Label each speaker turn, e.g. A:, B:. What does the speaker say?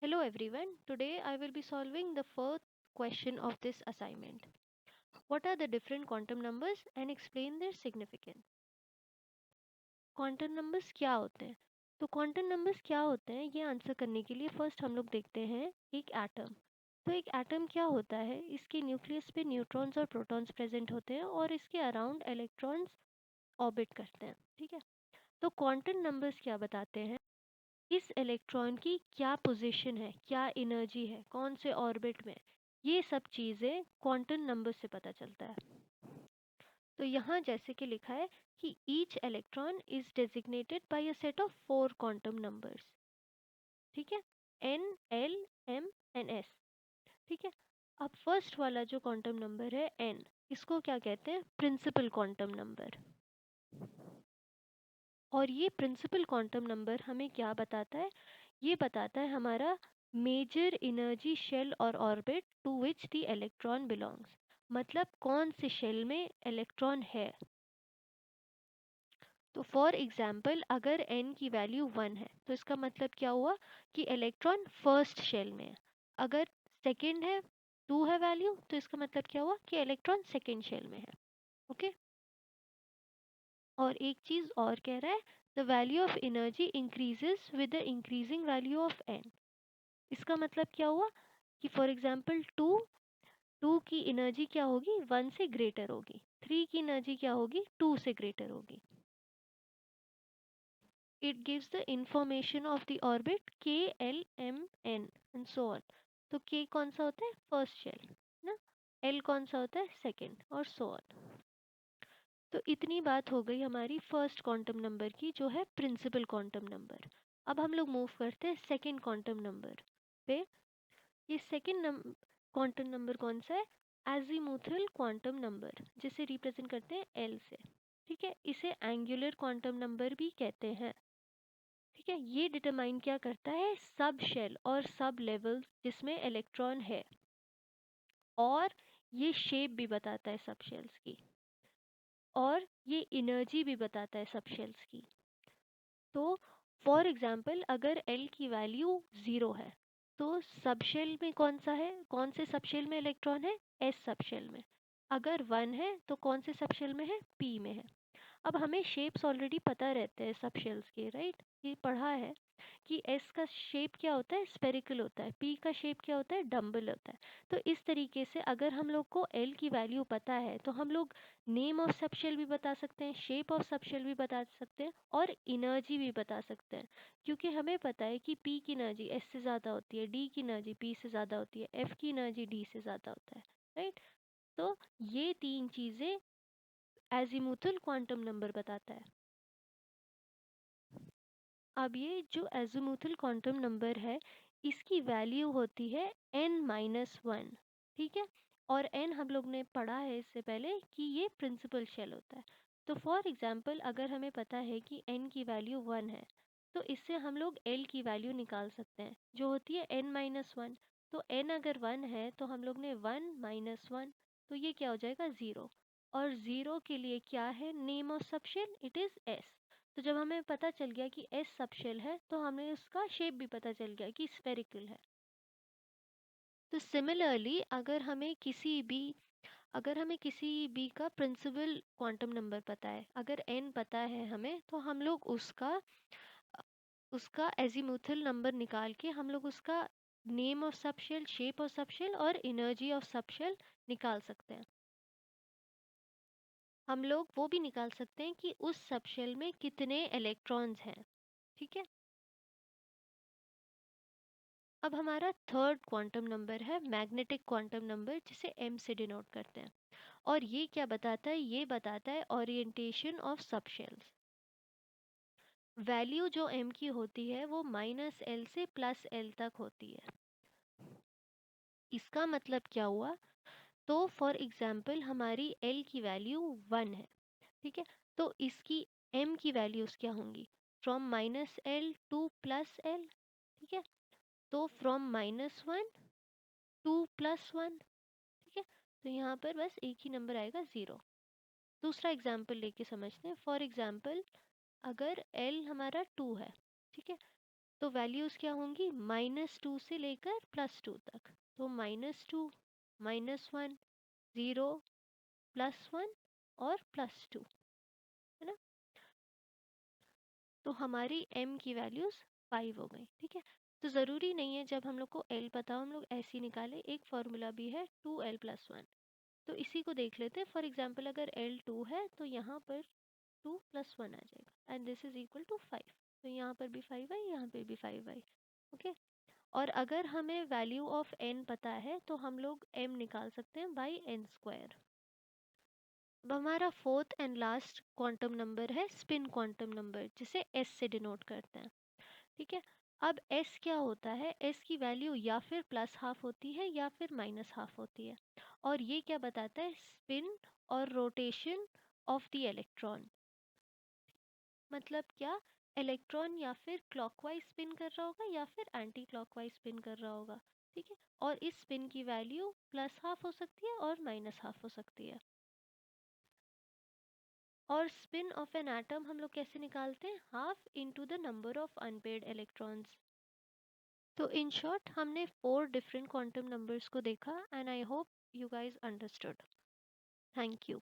A: Hello everyone. Today I will be solving the fourth question of this assignment. What are the different quantum numbers and explain their significance? Quantum numbers क्या होते हैं? तो quantum numbers क्या होते हैं ये answer करने के लिए फर्स्ट हम लोग देखते हैं एक एटम। तो एक एटम क्या होता है? इसके न्यूक्लियस पे न्यूट्रॉन्स और प्रोटॉन्स प्रेजेंट होते हैं और इसके अराउंड इलेक्ट्रॉन्स ऑर्बिट करते हैं। ठीक है। तो क्वांटम नंबर्स क्या बताते हैं? इस इलेक्ट्रॉन की क्या पोजीशन है, क्या एनर्जी है, कौन से ऑर्बिट में, ये सब चीज़ें क्वांटम नंबर से पता चलता है। तो यहाँ जैसे कि लिखा है कि each electron is designated by a set of four quantum numbers. ठीक है। N, L, M and S. ठीक है। अब फर्स्ट वाला जो क्वांटम नंबर है एन, इसको क्या कहते हैं? Principal quantum number. और ये प्रिंसिपल क्वांटम नंबर हमें क्या बताता है? ये बताता है हमारा मेजर एनर्जी शेल और orbit to which the electron belongs. मतलब कौन से शेल में इलेक्ट्रॉन है। तो फॉर एग्जांपल अगर n की वैल्यू 1 है तो इसका मतलब क्या हुआ कि इलेक्ट्रॉन फर्स्ट शेल में है। अगर सेकंड है, 2 है वैल्यू, तो इसका मतलब क्या हुआ कि इलेक्ट्रॉन सेकंड शेल में है। ओके। और एक चीज़ और कह रहा है, the value of energy increases with the increasing value of N. इसका मतलब क्या हुआ कि फॉर एग्जांपल टू की एनर्जी क्या होगी? 1 से ग्रेटर होगी। 3 की एनर्जी क्या होगी? 2 से ग्रेटर होगी। It gives the information of the orbit k, l, m, n and so on. तो k कौन सा होता है? फर्स्ट शेल ना। l कौन सा होता है? सेकंड, और सो ऑन। तो इतनी बात हो गई हमारी फर्स्ट क्वांटम नंबर की, जो है प्रिंसिपल क्वांटम नंबर। अब हम लोग मूव करते हैं सेकंड क्वांटम नंबर पे। ये सेकंड क्वांटम नंबर कौन सा है? एजीमुथल क्वांटम नंबर, जिसे रिप्रेजेंट करते हैं एल से। ठीक है। इसे एंगुलर क्वांटम नंबर भी कहते हैं। ठीक है। ये डिटरमाइन क्या करता है? सब शेल और सब लेवल जिसमें इलेक्ट्रॉन है, और ये शेप भी बताता है सब शेल्स की, और ये एनर्जी भी बताता है सब शेल्स की। तो फॉर एग्जांपल अगर एल की वैल्यू 0 है तो सबशेल में कौन सा है? कौन से सबशेल में इलेक्ट्रॉन है? एस सबशेल में। अगर 1 है तो कौन से सबशेल में है? पी में है। अब हमें शेप्स ऑलरेडी पता रहते हैं सबशेल्स के, राइट? ये पढ़ा है कि एस का शेप क्या होता है? स्पेरिकल होता है। पी का शेप क्या होता है? डम्बल होता है। तो इस तरीके से अगर हम लोग को एल की वैल्यू पता है तो हम लोग नेम ऑफ सबशेल भी बता सकते हैं, शेप ऑफ सबशेल भी बता सकते हैं, और एनर्जी भी बता सकते हैं। क्योंकि हमें पता है कि पी की एनर्जी एस से ज़्यादा होती है, डी की एनर्जी पी से ज़्यादा होती है, एफ की एनर्जी डी से ज़्यादा होता है, राइट? तो ये तीन चीज़ें एजीमुथल क्वांटम नंबर बताता है। अब ये जो एजीमुथल क्वांटम नंबर है, इसकी वैल्यू होती है n-1। ठीक है। और n हम लोग ने पढ़ा है इससे पहले कि ये प्रिंसिपल शेल होता है। तो फॉर एग्जांपल अगर हमें पता है कि n की वैल्यू 1 है, तो इससे हम लोग l की वैल्यू निकाल सकते हैं, जो होती है n-1। तो n अगर 1 है तो हम लोग ने 1 - 1, तो ये क्या हो जाएगा? 0। और 0 के लिए क्या है name of subshell? It is s। तो जब हमें पता चल गया कि एस सबशेल है तो हमें उसका शेप भी पता चल गया कि स्फेरिकल है। तो सिमिलरली अगर हमें किसी भी का प्रिंसिपल क्वांटम नंबर पता है, अगर एन पता है हमें, तो हम लोग उसका एजीमुथल नंबर निकाल के हम लोग उसका name of subshell, shape of subshell और एनर्जी ऑफ सबशेल निकाल सकते हैं। हम लोग वो भी निकाल सकते हैं कि उस सबशेल में कितने इलेक्ट्रॉन्स हैं। ठीक है। अब हमारा थर्ड क्वांटम नंबर है मैग्नेटिक क्वांटम नंबर, जिसे m से डिनोट करते हैं। और ये क्या बताता है? ये बताता है ओरिएंटेशन ऑफ सबशेल्स। वैल्यू जो m की होती है वो -l से +l तक होती है। इसका मतलब क्या हुआ? तो फॉर एग्जांपल हमारी l की वैल्यू 1 है। ठीक है। तो इसकी m की वैल्यूज क्या होंगी? From -l to +l। ठीक है। तो फ्रॉम -1 टू +1। ठीक है। तो यहाँ पर बस एक ही नंबर आएगा, 0। दूसरा एग्जाम्पल लेके समझते हैं। फॉर एग्जाम्पल अगर l हमारा 2 है, ठीक है, तो वैल्यूज़ क्या होंगी, -2 से लेकर +2 तक। तो -2, -1, 0, +1 और +2, है ना। तो हमारी m की वैल्यूज़ 5 हो गई, ठीक है। तो ज़रूरी नहीं है जब हम लोग को l पता हो हम लोग ऐसे ही निकालें, एक फार्मूला भी है 2l+1। तो इसी को देख लेते हैं। फॉर एग्जांपल अगर l 2 है तो यहाँ पर 2+1 आ जाएगा and this is equal to 5। तो यहाँ पर भी 5 आई, यहाँ पर भी 5 आई। ओके। और अगर हमें वैल्यू ऑफ n पता है तो हम लोग m निकाल सकते हैं बाई n²। अब हमारा fourth and last quantum number है स्पिन क्वांटम नंबर, जिसे s से डिनोट करते हैं, ठीक है। अब s क्या होता है, s की वैल्यू या फिर +½ होती है या फिर -½ होती है। और ये क्या बताता है, स्पिन और रोटेशन ऑफ द इलेक्ट्रॉन। मतलब क्या, इलेक्ट्रॉन या फिर क्लॉकवाइज स्पिन कर रहा होगा या फिर एंटी क्लॉकवाइज स्पिन कर रहा होगा, ठीक है। और इस स्पिन की वैल्यू +½ हो सकती है और -½ हो सकती है। और स्पिन ऑफ एन एटम हम लोग कैसे निकालते हैं, half into the number of unpaired electrons. तो इन शॉर्ट हमने 4 डिफरेंट क्वांटम नंबर्स को देखा and I hope you guys understood. Thank you.